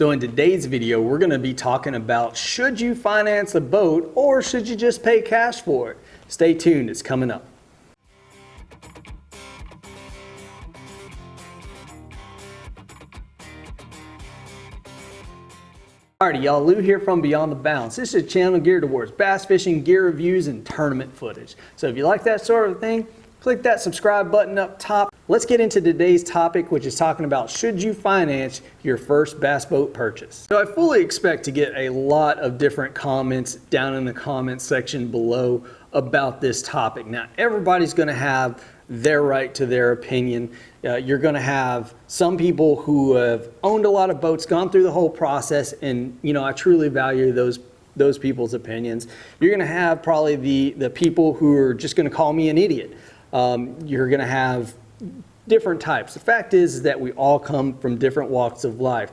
So in today's video, we're going to be talking about should you finance a boat or should you just pay cash for it? Stay tuned, it's coming up. Alrighty y'all, Lou here from Beyond the Bounds. This is a channel geared towards bass fishing, gear reviews, and tournament footage. So if you like that sort of thing, click that subscribe button up top. Let's get into today's topic, which is talking about should you finance your first bass boat purchase. So I fully expect to get a lot of different comments down in the comments section below about this topic. Now everybody's going to have their right to their opinion. You're going to have some people who have owned a lot of boats, gone through the whole process, and I truly value those people's opinions. You're going to have probably the people who are just going to call me an idiot. You're going to have different types. The fact is that we all come from different walks of life.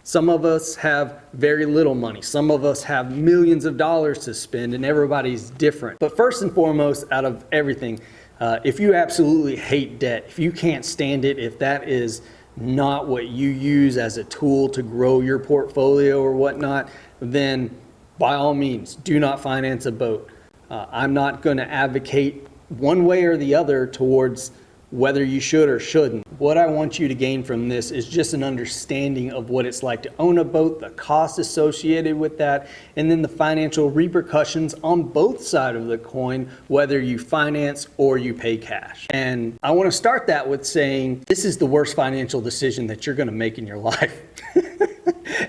Some of us have very little money. Some of us have millions of dollars to spend, and everybody's different. But first and foremost, out of everything, if you absolutely hate debt, if you can't stand it, if that is not what you use as a tool to grow your portfolio or whatnot, then by all means, do not finance a boat. I'm not going to advocate one way or the other towards whether you should or shouldn't. What I want you to gain from this is just an understanding of what it's like to own a boat, the cost associated with that, and then the financial repercussions on both sides of the coin, whether you finance or you pay cash. And I want to start that with saying this is the worst financial decision that you're going to make in your life.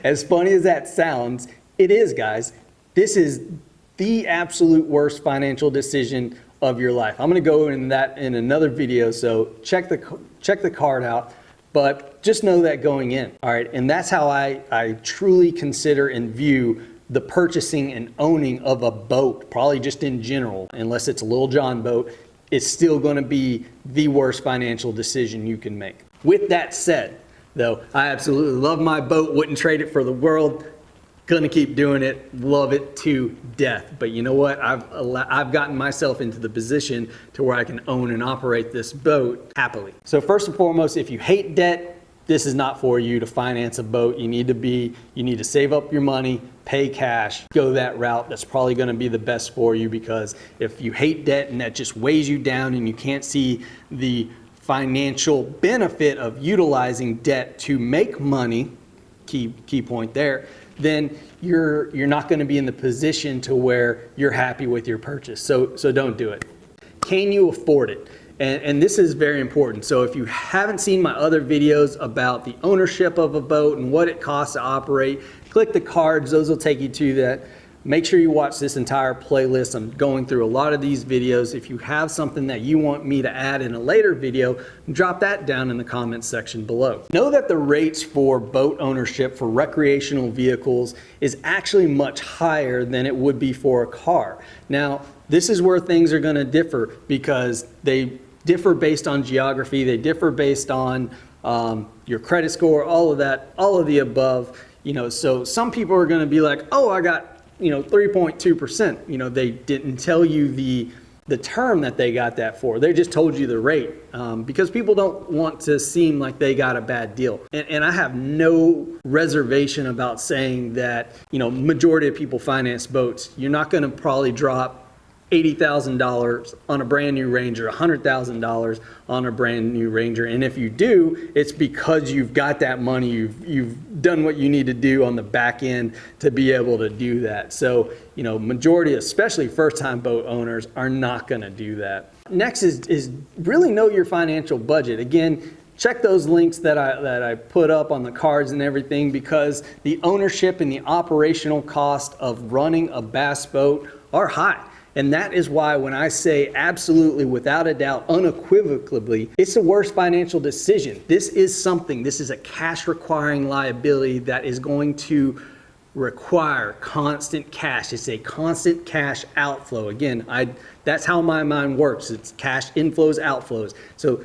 As funny as that sounds, it is, guys. This is the absolute worst financial decision of your life. I'm going to go into that in another video, so check the card out, but just know that going in. All right, and that's how I truly consider and view the purchasing and owning of a boat, probably just in general, unless it's a Little John boat, it's still going to be the worst financial decision you can make. With that said, though, I absolutely love my boat, wouldn't trade it for the world. Gonna keep doing it, love it to death. But you know what? I've gotten myself into the position to where I can own and operate this boat happily. So first and foremost, if you hate debt, this is not for you to finance a boat. You need to save up your money, pay cash, go that route. That's probably gonna be the best for you, because if you hate debt and that just weighs you down and you can't see the financial benefit of utilizing debt to make money, key point there, then you're not going to be in the position to where you're happy with your purchase. So don't do it. Can you afford it? And this is very important. So if you haven't seen my other videos about the ownership of a boat and what it costs to operate, click the cards. Those will take you to that. Make sure you watch this entire playlist. I'm going through a lot of these videos. If you have something that you want me to add in a later video, drop that down in the comments section below. Know that the rates for boat ownership for recreational vehicles is actually much higher than it would be for a car. Now, this is where things are going to differ, because they differ based on geography, they differ based on your credit score, all of that, all of the above. So some people are going to be like, oh, I got 3.2%. They didn't tell you the term that they got that for. They just told you the rate, because people don't want to seem like they got a bad deal. And I have no reservation about saying that, majority of people finance boats. You're not going to probably drop $80,000 on a brand new Ranger, $100,000 on a brand new Ranger. And if you do, it's because you've got that money, you've done what you need to do on the back end to be able to do that. So, majority, especially first-time boat owners, are not going to do that. Next is really know your financial budget. Again, check those links that I put up on the cards and everything, because the ownership and the operational cost of running a bass boat are high. And that is why when I say absolutely, without a doubt, unequivocally, it's the worst financial decision. This is a cash requiring liability that is going to require constant cash. It's a constant cash outflow. Again, that's how my mind works. It's cash inflows, outflows. So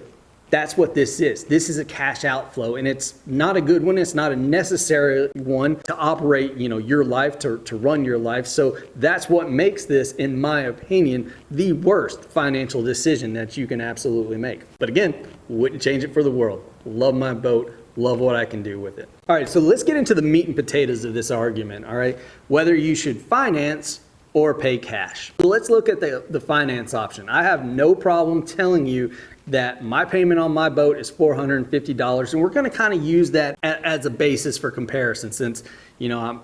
that's what this is. This is a cash outflow, and it's not a good one. It's not a necessary one to operate, your life, to run your life. So that's what makes this, in my opinion, the worst financial decision that you can absolutely make. But again, wouldn't change it for the world. Love my boat, love what I can do with it. All right, so let's get into the meat and potatoes of this argument, all right? Whether you should finance or pay cash. So let's look at the finance option. I have no problem telling you that my payment on my boat is $450, and we're gonna kind of use that as a basis for comparison, since, you know,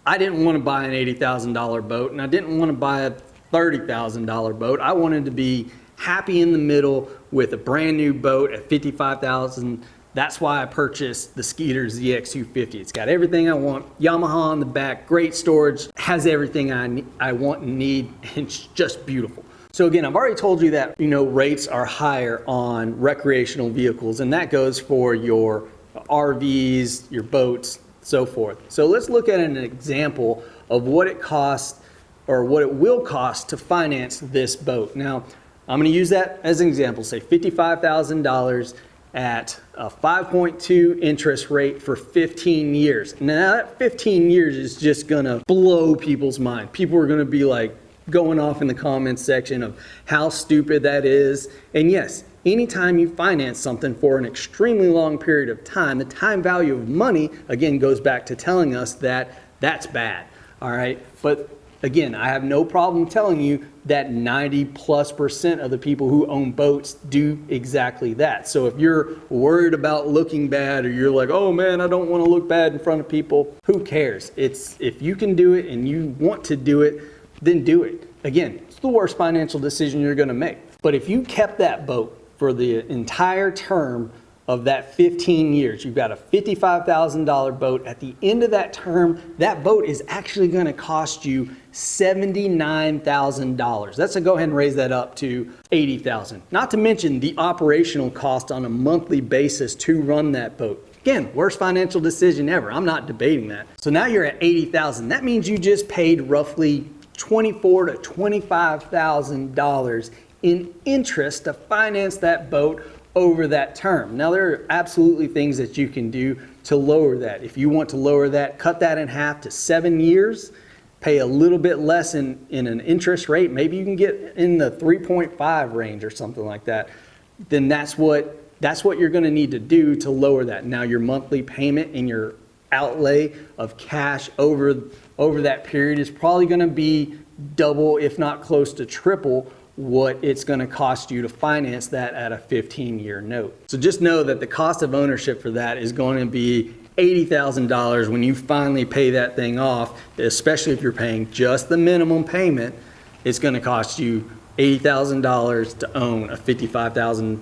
I didn't want to buy an $80,000 boat, and I didn't want to buy a $30,000 boat. I wanted to be happy in the middle with a brand new boat at $55,000. That's why I purchased the Skeeter ZX250. It's got everything I want. Yamaha on the back, great storage, has everything I want and need, and it's just beautiful. So again, I've already told you that, you know, rates are higher on recreational vehicles, and that goes for your RVs, your boats, so forth. So let's look at an example of what it costs, or what it will cost to finance this boat. Now, I'm going to use that as an example, say $55,000 at a 5.2 interest rate for 15 years. Now that 15 years is just going to blow people's mind. People are going to be like going off in the comments section of how stupid that is. And yes, anytime you finance something for an extremely long period of time, the time value of money, again, goes back to telling us that that's bad, all right? But again, I have no problem telling you that 90+% of the people who own boats do exactly that. So if you're worried about looking bad, or you're like, oh man, I don't want to look bad in front of people, who cares? If you can do it and you want to do it, then do it. Again, it's the worst financial decision you're going to make. But if you kept that boat for the entire term of that 15 years, you've got a $55,000 boat. At the end of that term, that boat is actually going to cost you $79,000. Let's go ahead and raise that up to $80,000. Not to mention the operational cost on a monthly basis to run that boat. Again, worst financial decision ever. I'm not debating that. So now you're at $80,000. That means you just paid roughly $24,000 to $25,000 in interest to finance that boat over that term. Now, there are absolutely things that you can do to lower that. If you want to lower that, cut that in half to 7 years, pay a little bit less in an interest rate. Maybe you can get in the 3.5 range or something like that. Then that's what you're going to need to do to lower that. Now, your monthly payment and your outlay of cash over that period is probably going to be double, if not close to triple, what it's going to cost you to finance that at a 15-year note. So just know that the cost of ownership for that is going to be $80,000 when you finally pay that thing off, especially if you're paying just the minimum payment. It's going to cost you $80,000 to own a $55,000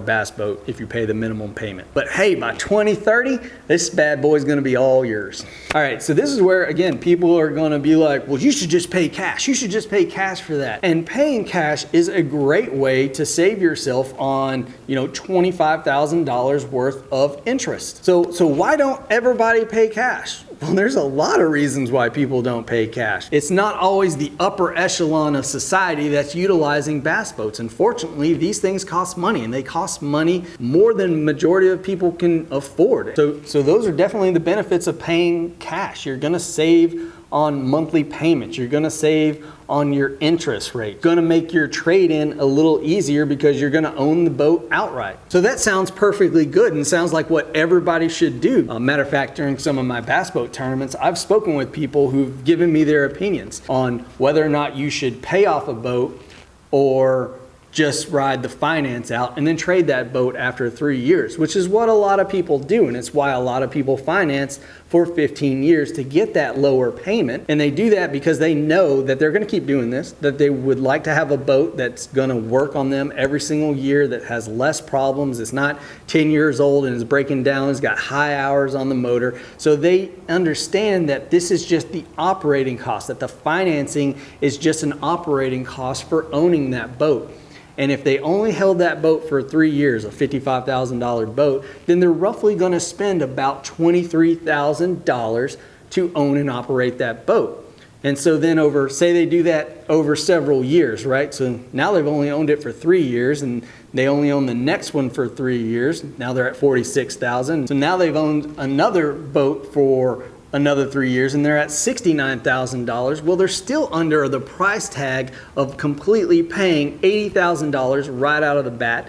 bass boat if you pay the minimum payment. But hey, by 2030, this bad boy's gonna be all yours. All right, so this is where, again, people are gonna be like, well, you should just pay cash. You should just pay cash for that. And paying cash is a great way to save yourself on, you know, $25,000 worth of interest. So why don't everybody pay cash? Well, there's a lot of reasons why people don't pay cash. It's not always the upper echelon of society that's utilizing bass boats. Unfortunately, these things cost money, and they cost money more than the majority of people can afford. So those are definitely the benefits of paying cash. You're gonna save on monthly payments. You're gonna save on your interest rate. Gonna make your trade-in a little easier because you're gonna own the boat outright. So that sounds perfectly good and sounds like what everybody should do. Matter of fact, during some of my bass boat tournaments, I've spoken with people who've given me their opinions on whether or not you should pay off a boat or just ride the finance out and then trade that boat after 3 years, which is what a lot of people do. And it's why a lot of people finance for 15 years to get that lower payment. And they do that because they know that they're gonna keep doing this, that they would like to have a boat that's gonna work on them every single year, that has less problems. It's not 10 years old and is breaking down, it's got high hours on the motor. So they understand that this is just the operating cost, that the financing is just an operating cost for owning that boat. And if they only held that boat for 3 years, a $55,000 boat, then they're roughly gonna spend about $23,000 to own and operate that boat. And so then say they do that over several years, right? So now they've only owned it for 3 years, and they only own the next one for 3 years. Now they're at $46,000. So now they've owned another boat for another 3 years, and they're at $69,000. Well, they're still under the price tag of completely paying $80,000 right out of the bat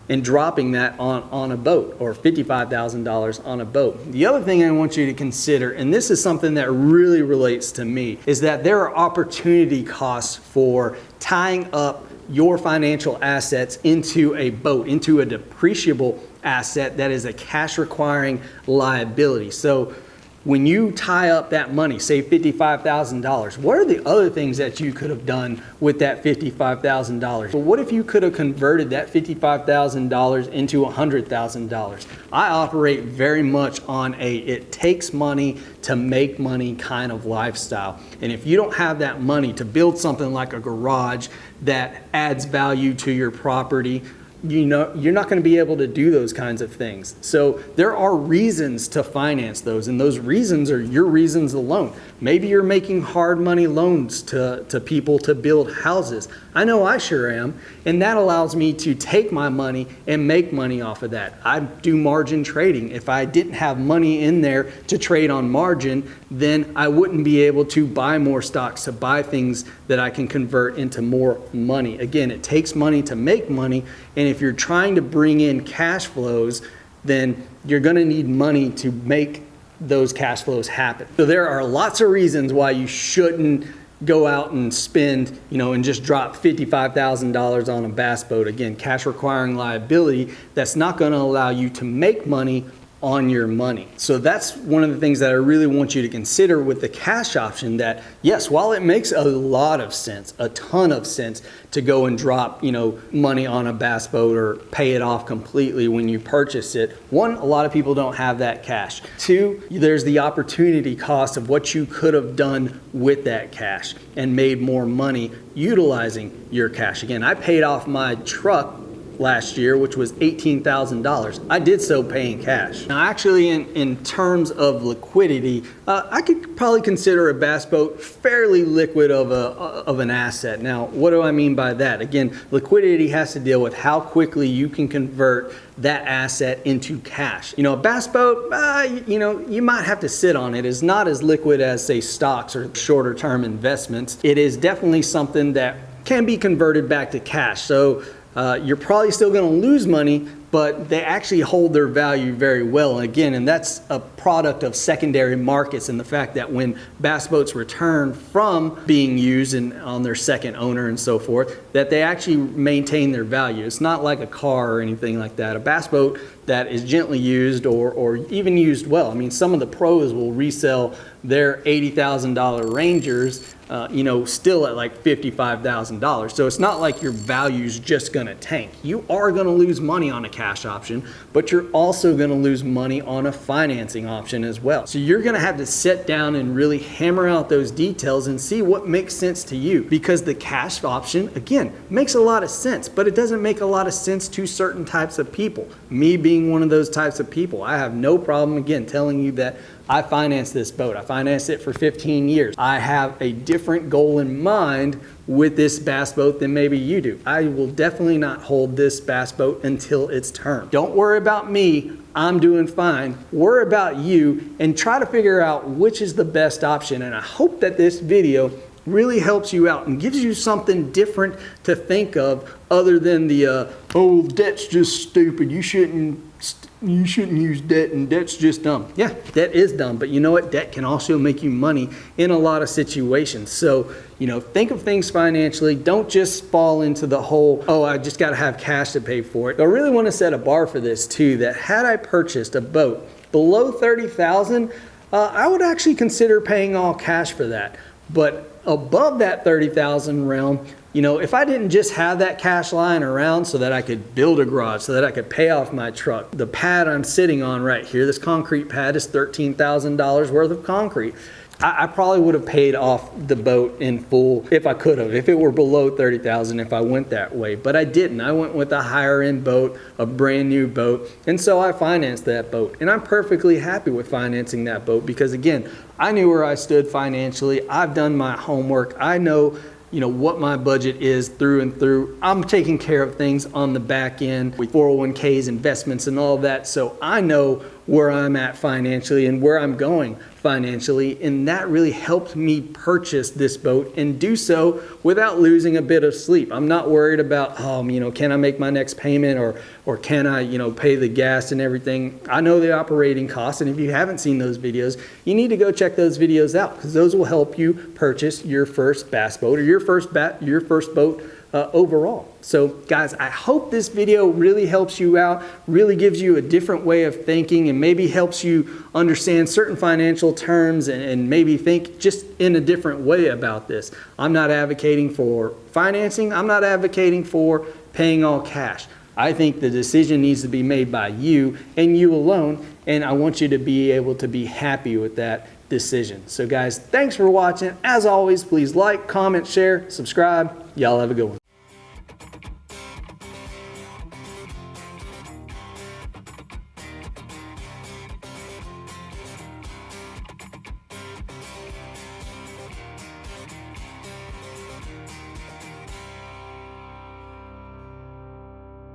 and dropping that on a boat, or $55,000 on a boat. The other thing I want you to consider, and this is something that really relates to me, is that there are opportunity costs for tying up your financial assets into a boat, into a depreciable asset that is a cash requiring liability. So when you tie up that money, say $55,000, what are the other things that you could have done with that $55,000? Well, what if you could have converted that $55,000 into $100,000? I operate very much on a it takes money to make money kind of lifestyle. And if you don't have that money to build something like a garage that adds value to your property, you know, you're not going to be able to do those kinds of things. So there are reasons to finance those, and those reasons are your reasons alone. Maybe you're making hard money loans to people to build houses. I know I sure am, and that allows me to take my money and make money off of that. I do margin trading. If I didn't have money in there to trade on margin, then I wouldn't be able to buy more stocks, to buy things that I can convert into more money. Again, it takes money to make money, and if you're trying to bring in cash flows, then you're going to need money to make those cash flows happen. So there are lots of reasons why you shouldn't go out and spend, and just drop $55,000 on a bass boat. Again, cash requiring liability that's not going to allow you to make money on your money. So that's one of the things that I really want you to consider with the cash option, that yes, while it makes a lot of sense, a ton of sense to go and drop, money on a bass boat or pay it off completely when you purchase it. One, a lot of people don't have that cash. Two, there's the opportunity cost of what you could have done with that cash and made more money utilizing your cash. Again, I paid off my truck last year, which was $18,000. I did so paying cash. Now, actually, in terms of liquidity, I could probably consider a bass boat fairly liquid of an asset. Now, what do I mean by that? Again, liquidity has to deal with how quickly you can convert that asset into cash. A bass boat, you might have to sit on it. It's not as liquid as, say, stocks or shorter term investments. It is definitely something that can be converted back to cash. So you're probably still going to lose money, but they actually hold their value very well. And that's a product of secondary markets and the fact that when bass boats return from being used and on their second owner and so forth, that they actually maintain their value. It's not like a car or anything like that. A bass boat that is gently used or even used well. Some of the pros will resell their $80,000 Rangers still at like $55,000. So it's not like your value's just gonna tank. You are gonna lose money on a cash option, but you're also gonna lose money on a financing option as well. So you're gonna have to sit down and really hammer out those details and see what makes sense to you, because the cash option, again, makes a lot of sense, but it doesn't make a lot of sense to certain types of people. Me being one of those types of people, I have no problem, again, telling you that I financed this boat. I financed it for 15 years. I have a different goal in mind with this bass boat than maybe you do. I will definitely not hold this bass boat until its term. Don't worry about me. I'm doing fine. Worry about you and try to figure out which is the best option. And I hope that this video really helps you out and gives you something different to think of other than the, oh, debt's just stupid. You shouldn't use debt, and debt's just dumb. Yeah, debt is dumb, but you know what? Debt can also make you money in a lot of situations. So, think of things financially. Don't just fall into the whole, oh, I just got to have cash to pay for it. I really want to set a bar for this too, that had I purchased a boat below $30,000, I would actually consider paying all cash for that. But above that $30,000 realm, if I didn't just have that cash lying around so that I could build a garage, so that I could pay off my truck, the pad I'm sitting on right here, this concrete pad is $13,000 worth of concrete. I probably would have paid off the boat in full if I could have, if it were below $30,000, if I went that way. But I didn't. I went with a higher end boat, a brand new boat, and so I financed that boat. And I'm perfectly happy with financing that boat because, again, I knew where I stood financially. I've done my homework. I know what my budget is through and through. I'm taking care of things on the back end with 401ks, investments, and all of that. So I know where I'm at financially and where I'm going financially, and that really helped me purchase this boat and do so without losing a bit of sleep. I'm not worried about, can I make my next payment, or can I, pay the gas and everything. I know the operating costs, and if you haven't seen those videos, you need to go check those videos out, because those will help you purchase your first bass boat or your first boat overall. So guys, I hope this video really helps you out, really gives you a different way of thinking, and maybe helps you understand certain financial terms and maybe think just in a different way about this. I'm not advocating for financing. I'm not advocating for paying all cash. I think the decision needs to be made by you and you alone, and I want you to be able to be happy with that decision. So guys, thanks for watching. As always, please like, comment, share, subscribe. Y'all have a good one.